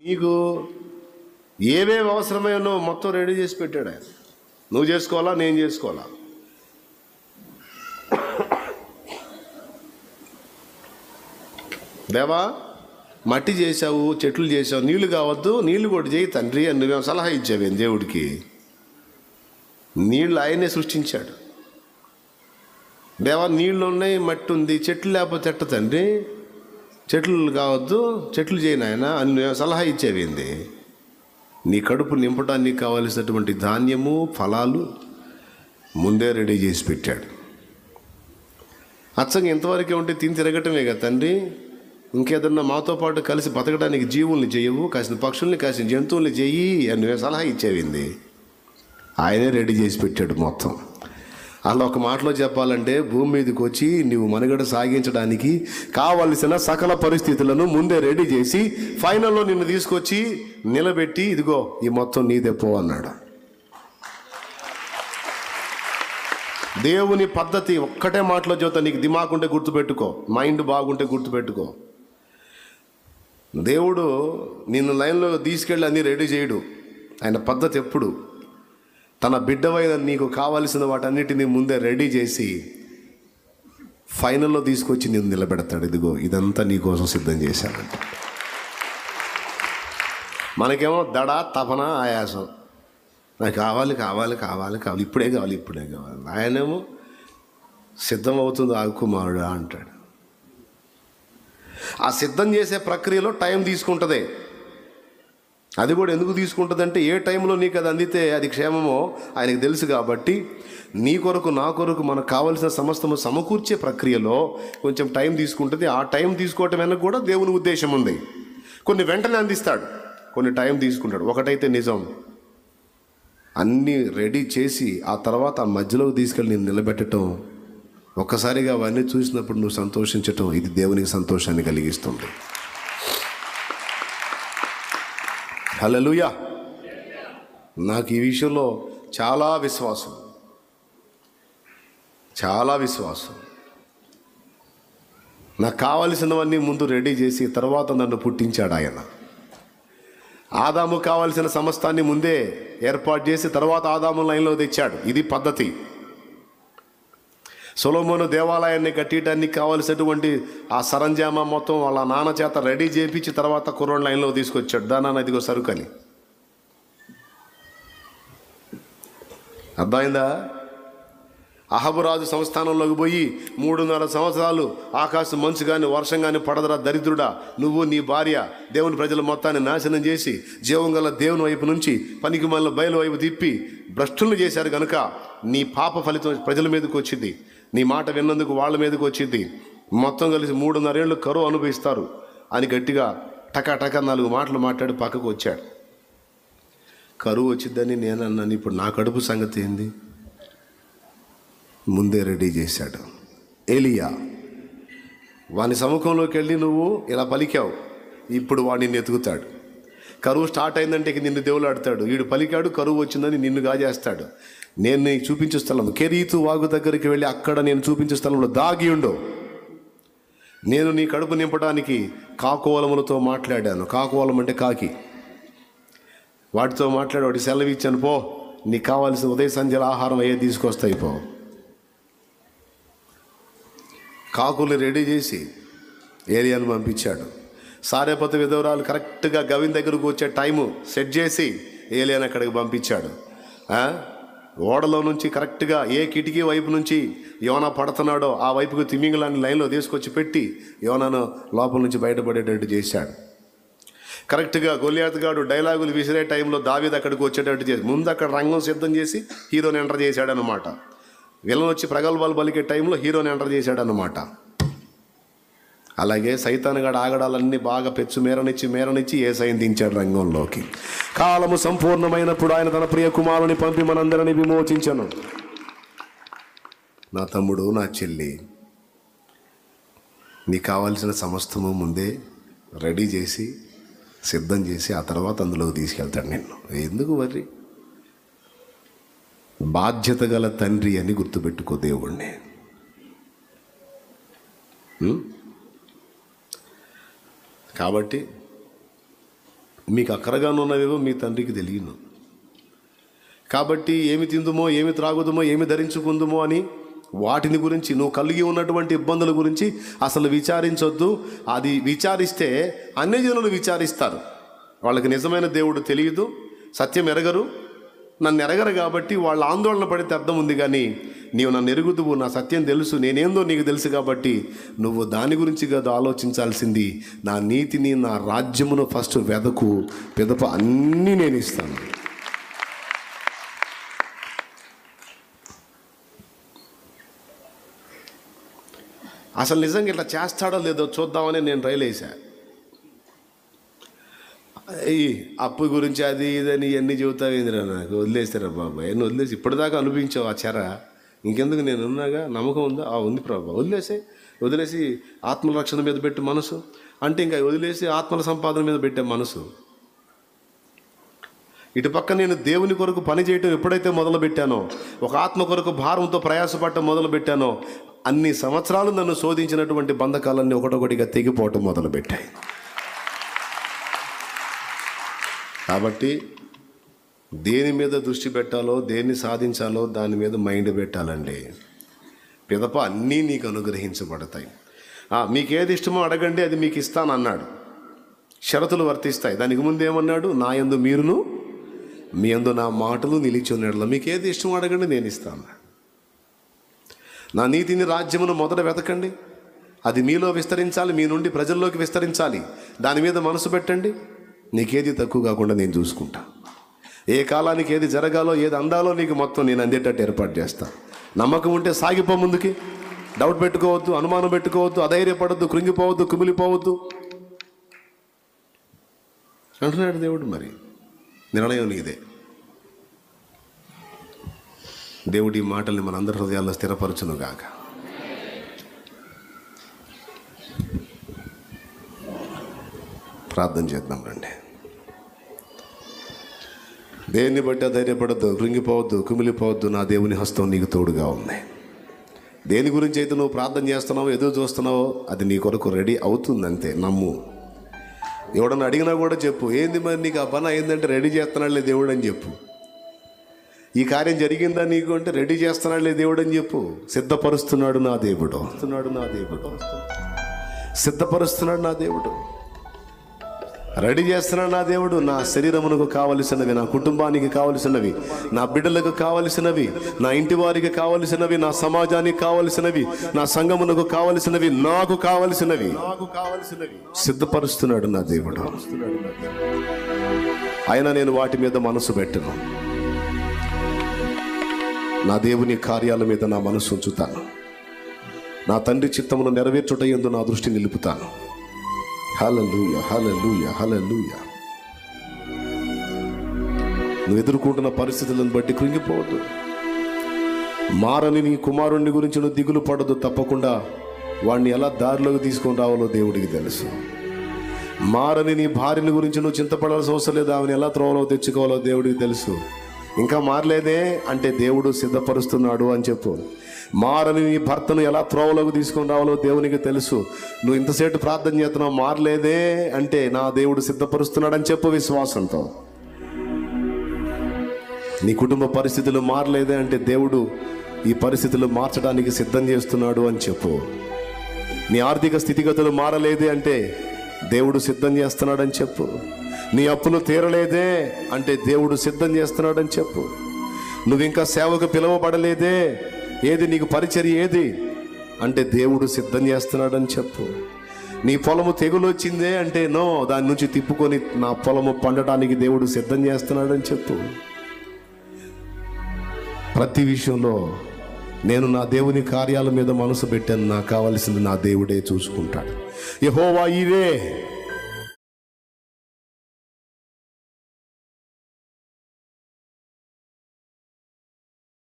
నీకు ఏమేమి అవసరమైనో మొత్తం రెడీ చేసి పెట్టాడు ఆయన. నువ్వు చేసుకోవాలా, నేను చేసుకోవాలా? దేవా, మట్టి చేసావు, చెట్లు చేసావు, నీళ్లు కావద్దు, నీళ్లు కూడా చేయి తండ్రి అని నువ్వేమో సలహా ఇచ్చావేం దేవుడికి? నీళ్ళు ఆయనే సృష్టించాడు. దేవా, నీళ్ళు ఉన్నాయి, మట్టి ఉంది, చెట్లు లేకపోతే ఎట్ట తండ్రి? చెట్లు కావద్దు, చెట్లు చేయను ఆయన అని నువ్వేమో సలహా ఇచ్చావేంది? నీ కడుపు నింపడానికి కావలసినటువంటి ధాన్యము, ఫలాలు ముందే రెడీ చేసి పెట్టాడు. అచ్చంగా ఇంతవరకే ఉంటే తిని తిరగటమే కదా తండ్రి. ఇంకేదన్నా మాతో పాటు కలిసి బతకడానికి జీవుల్ని చేయవు, కాసిన పక్షుల్ని, కాసిన జంతువుల్ని చెయ్యి అని నువ్వే సలహా ఇచ్చేవింది. ఆయనే రెడీ చేసి పెట్టాడు మొత్తం. అలా ఒక మాటలో చెప్పాలంటే, భూమి మీదకి వచ్చి నువ్వు మనుగడ సాగించడానికి కావలసిన సకల పరిస్థితులను ముందే రెడీ చేసి ఫైనల్లో నిన్ను తీసుకొచ్చి నిలబెట్టి, ఇదిగో ఈ మొత్తం నీదే పో అన్నాడు. దేవుని పద్ధతి ఒక్కటే మాటలో చెబుతా, నీకు దిమాకుంటే గుర్తుపెట్టుకో, మైండ్ బాగుంటే గుర్తుపెట్టుకో. దేవుడు నిన్ను లైన్లో తీసుకెళ్ళి అన్నీ రెడీ చేయడు. ఆయన పద్ధతి ఎప్పుడు తన బిడ్డవైన నీకు కావలసిన వాటన్నిటినీ ముందే రెడీ చేసి ఫైనల్లో తీసుకొచ్చి నేను నిలబెడతాడు. ఇదిగో ఇదంతా నీకోసం సిద్ధం చేశానంట. మనకేమో దడ, తపన, ఆయాసం, నాకు కావాలి కావాలి కావాలి కావాలి, ఇప్పుడే కావాలి ఇప్పుడే కావాలి. ఆయనేమో సిద్ధం అవుతుంది ఆకుమారుడు అంటాడు. ఆ సిద్ధం చేసే ప్రక్రియలో టైం తీసుకుంటుంది. అది కూడా ఎందుకు తీసుకుంటుంది అంటే, ఏ టైంలో నీకు అది అందితే అది క్షేమమో ఆయనకు తెలుసు. కాబట్టి నీ కొరకు, నా కొరకు మనకు కావలసిన సమస్తము సమకూర్చే ప్రక్రియలో కొంచెం టైం తీసుకుంటుంది. ఆ టైం తీసుకోవటం వెనక కూడా దేవుని ఉద్దేశం ఉంది. కొన్ని వెంటనే అందిస్తాడు, కొన్ని టైం తీసుకుంటాడు. ఒకటైతే నిజం, అన్నీ రెడీ చేసి ఆ తర్వాత ఆ మధ్యలోకి తీసుకెళ్ళి నేను నిలబెట్టడం, ఒక్కసారిగా అవన్నీ చూసినప్పుడు నువ్వు సంతోషించటం, ఇది దేవునికి సంతోషాన్ని కలిగిస్తుంది. హల్లెలూయా. నాకు ఈ విషయంలో చాలా విశ్వాసం. నాకు కావలసినవన్నీ ముందు రెడీ చేసి తర్వాత నన్ను పుట్టించాడు ఆయన. ఆదాము కావలసిన సమస్తాన్ని ముందే ఏర్పాటు చేసి తర్వాత ఆదాము లైన్లో తెచ్చాడు. ఇది పద్ధతి. సొలొమోను దేవాలయాన్ని కట్టడానికి కావలసినటువంటి ఆ సరంజామా మొత్తం వాళ్ళ నాన్న చేత రెడీ చేయించి తర్వాత కుర్రోని లైన్లో తీసుకొచ్చాడు. దానాన్న ఇదిగో సరుకని. అర్థమైందా? అహబురాజు సంస్థానంలోకి పోయి 3.5 సంవత్సరాలు ఆకాశం మంచు కానీ వర్షం కానీ పడదరా దరిద్రుడా, నువ్వు నీ భార్య దేవుని ప్రజల మొత్తాన్ని నాశనం చేసి జీవం గల దేవుని వైపు నుంచి పనికి మళ్ళీ బయలు వైపు తిప్పి భ్రష్టులను చేశారు కనుక నీ పాప ఫలితం ప్రజల మీదకి వచ్చింది. నీ మాట విన్నందుకు వాళ్ళ మీదకి వచ్చింది. మొత్తం కలిసి 3.5 ఏళ్ళు కరువు అనుభవిస్తారు అని గట్టిగా టకా 4 మాటలు మాట్లాడి పక్కకు వచ్చాడు. కరువు వచ్చిద్దని నేను అన్నాను. ఇప్పుడు నా కడుపు సంగతి ఏంది? ముందే రెడీ చేశాడు. ఏలియా, వాని సముఖంలోకి వెళ్ళి నువ్వు ఇలా పలికావు, ఇప్పుడు వాడిని ఎతుకుతాడు. కరువు స్టార్ట్ అయిందంటే ఇక నిన్ను దేవుడు ఆడతాడు. వీడు పలికాడు, కరువు వచ్చిందని నిన్ను గాజేస్తాడు. నేను నీకు చూపించే స్థలం కెరీతు వాగు దగ్గరికి వెళ్ళి అక్కడ నేను చూపించే స్థలంలో దాగి ఉండు. నేను నీ కడుపు నింపడానికి కాకోలములతో మాట్లాడాను. కాకోలం అంటే కాకి. వాటితో మాట్లాడి వాటి సెలవు ఇచ్చాను, పో నీకు కావాల్సిన ఉదయ సంధ్యల ఆహారం అయ్యే తీసుకొస్తాయి పో. కాకుల్ని రెడీ చేసి ఏలియాను పంపించాడు. సారేపతి విధవరాలు కరెక్ట్గా గవిన్ దగ్గరకు వచ్చే టైము సెట్ చేసి ఏలియాను అక్కడికి పంపించాడు. ఓడలో నుంచి కరెక్ట్గా ఏ కిటికీ వైపు నుంచి యోనా పడుతున్నాడో ఆ వైపుకు తిమింగలాన్ని లైన్లో తీసుకొచ్చి పెట్టి యోనాను లోపల నుంచి బయటపడేటట్టు చేశాడు. కరెక్ట్గా గొలియాతుగాడు డైలాగులు విసిరే టైంలో దావీదు అక్కడికి వచ్చేటట్టు చేసి ముందు అక్కడ రంగం సిద్ధం చేసి హీరోని ఎంటర్ చేశాడనమాట. విలన్ వచ్చి ప్రగల్భాలు పలికే టైంలో హీరోని ఎంటర్ చేశాడనమాట. అలాగే సైతానుగాడు ఆగడాలన్నీ బాగా పెచ్చు మేరనిచ్చి యేసయ్యను దించాడు రంగంలోకి. కాలము సంపూర్ణమైనప్పుడు ఆయన తన ప్రియ కుమారుని పంపి మనందరినీ విమోచించను. నా తమ్ముడు, నా చెల్లి, నీకు కావాల్సిన సమస్తము ముందే రెడీ చేసి సిద్ధం చేసి ఆ తర్వాత అందులోకి తీసుకెళ్తాడు నిన్ను. ఎందుకు వర్రి? బాధ్యత గల తండ్రి అని గుర్తుపెట్టుకో దేవుణ్ణి. కాబట్టి మీకు అక్కరగానున్నవేవో మీ తండ్రికి తెలియను. కాబట్టి ఏమి తిందుమో, ఏమి త్రాగుదుమో, ఏమి ధరించుకుందుమో అని వాటిని గురించి, నువ్వు కలిగి ఉన్నటువంటి ఇబ్బందుల గురించి అసలు విచారించొద్దు. అది విచారిస్తే అన్యజనులు విచారిస్తారు. వాళ్ళకి నిజమైన దేవుడు తెలియదు, సత్యం ఎరగరు, నన్ను ఎరగరు. కాబట్టి వాళ్ళ ఆందోళన పడితే అర్థం ఉంది. కానీ నీవు నన్ను ఎరుగుదువు, నా సత్యం తెలుసు, నేనేందో నీకు తెలుసు. కాబట్టి నువ్వు దాని గురించి కాదు ఆలోచించాల్సింది, నా నీతిని, నా రాజ్యమును ఫస్ట్ వెదకు, పిదప అన్నీ నేను ఇస్తాను. అసలు నిజంగా ఇట్లా చేస్తాడో లేదో చూద్దామని నేను రైలేసా. ఈ అప్పు గురించి అది ఇదని ఇవన్నీ చెబుతావేందిరా, నాకు వదిలేస్తారా బాబా, ఎన్ని వదిలేసి ఇప్పటిదాకా అనిపించావు ఆ చెర, ఇంకెందుకు, నేను ఉన్నాగా, నమ్మకం ఉందా? ఉంది ప్రభా, వదిలేసి ఆత్మల రక్షణ మీద పెట్టే మనసు అంటే, ఇంకా వదిలేసి ఆత్మల సంపాదన మీద పెట్టే మనసు. ఇటుపక్క నేను దేవుని కొరకు పని చేయటం ఎప్పుడైతే మొదలు పెట్టానో, ఒక ఆత్మ కొరకు భారంతో ప్రయాసపడటం మొదలు పెట్టానో, అన్ని సంవత్సరాలు నన్ను శోధించినటువంటి బంధకాలన్నీ ఒకటొకటిగా తెగిపోవటం మొదలుపెట్టాయి. కాబట్టి దేని మీద దృష్టి పెట్టాలో, దేన్ని సాధించాలో దాని మీద మైండ్ పెట్టాలండి. పిదప అన్నీ నీకు అనుగ్రహించబడతాయి. మీకేది ఇష్టమో అడగండి, అది మీకు ఇస్తానన్నాడు. షరతులు వర్తిస్తాయి. దానికి ముందు ఏమన్నాడు? నా యందు మీరును, మీ యందు నా మాటలు నిలిచి ఉన్నాడు. మీకు ఏది ఇష్టమో అడగండి, నేను ఇస్తాను. నా నీతిని, రాజ్యమును మొదట వెతకండి, అది మీలో విస్తరించాలి, మీ నుండి ప్రజల్లోకి విస్తరించాలి. దాని మీద మనసు పెట్టండి, నీకేది తక్కువ కాకుండా నేను చూసుకుంటా. ఏ కాలానికి ఏది జరగాలో, ఏది అందాలో నీకు మొత్తం నేను అందేటట్టు ఏర్పాటు చేస్తాను. నమ్మకం ఉంటే సాగిపో ముందుకి. డౌట్ పెట్టుకోవద్దు, అనుమానం పెట్టుకోవద్దు, అధైర్యపడద్దు, కృంగిపోవద్దు, కుమిలిపోవద్దు అంటున్నాడు దేవుడు. మరి నిర్ణయం నీదే. దేవుడి మాటల్ని మనందరి హృదయాల్లో స్థిరపరచును గాక. ప్రార్థన చేద్దాం రండి. దేన్ని బట్టి అధైర్యపడద్దు, కృంగిపోవద్దు, కుమిలిపోవద్దు. నా దేవుని హస్తం నీకు తోడుగా ఉంది. దేని గురించి అయితే నువ్వు ప్రార్థన చేస్తున్నావో, ఎదురు చూస్తున్నావో, అది నీ కొరకు రెడీ అవుతుంది. అంతే, నమ్ము. ఎవడన్నా అడిగినా కూడా చెప్పు, ఏంది మరి నీకు ఆ పని అయిందంటే రెడీ చేస్తున్నాడులే దేవుడు అని చెప్పు. ఈ కార్యం జరిగిందా నీకు అంటే రెడీ చేస్తున్నాడులే దేవుడు అని చెప్పు. సిద్ధపరుస్తున్నాడు నా దేవుడు, సిద్ధపరుస్తున్నాడు నా దేవుడు, రెడీ చేస్తున్నాడు నా దేవుడు. నా శరీరమునకు కావలసినవి, నా కుటుంబానికి కావలసినవి, నా బిడ్డలకు కావలసినవి, నా ఇంటి వారికి కావలసినవి, నా సమాజానికి కావలసినవి, నా సంఘమునకు కావలసినవి, నాకు కావలసినవి సిద్ధపరుస్తున్నాడు నా దేవుడు. అయినా నేను వాటి మీద మనసు పెట్టను. నా దేవుని కార్యాల మీద నా మనసు ఉంచుతాను. నా తండ్రి చిత్తమును నెరవేర్చుట యందు నా దృష్టి నిలుపుతాను. హల్లెలూయా, హల్లెలూయా, హల్లెలూయా. నువ్వు ఎదుర్కొంటున్న పరిస్థితులను బట్టి కృంగిపోవద్దు. మారని నీ కుమారుణ్ణి గురించి నువ్వు దిగులు పడదు. తప్పకుండా వాడిని ఎలా దారిలోకి తీసుకొని రావాలో దేవుడికి తెలుసు. మారని నీ భార్యని గురించి నువ్వు చింతపడాల్సిన అవసరం లేదు. ఆమెను ఎలా త్రోవలో తెచ్చుకోవాలో దేవుడికి తెలుసు. ఇంకా మారలేదే అంటే దేవుడు సిద్ధపరుస్తున్నాడు అని చెప్పు. మారని నీ భర్తను ఎలా త్రోవలోకి తీసుకొని రావాలో దేవునికి తెలుసు. నువ్వు ఇంతసేపు ప్రార్థన చేస్తున్నావు, మారలేదే అంటే నా దేవుడు సిద్ధపరుస్తున్నాడు అని చెప్పు విశ్వాసంతో. నీ కుటుంబ పరిస్థితులు మారలేదే అంటే దేవుడు ఈ పరిస్థితులు మార్చడానికి సిద్ధం చేస్తున్నాడు అని చెప్పు. నీ ఆర్థిక స్థితిగతులు మారలేదే అంటే దేవుడు సిద్ధం చేస్తున్నాడని చెప్పు. నీ అప్పులు తీరలేదే అంటే దేవుడు సిద్ధం చేస్తున్నాడని చెప్పు. నువ్వు ఇంకా సేవకు పిలువబడలేదే, ఏది నీకు పరిచర్య ఏది అంటే దేవుడు సిద్ధం చేస్తున్నాడని చెప్పు. నీ పొలము తెగులు వచ్చిందే అంటే నో, దాని నుంచి తిప్పుకొని నా పొలము పండటానికి దేవుడు సిద్ధం చేస్తున్నాడని చెప్పు. ప్రతి విషయంలో నేను నా దేవుని కార్యాల మీద మనసు పెట్టాను. నాకు కావలసింది నా దేవుడే చూసుకుంటాడు. యెహోవా ఈరే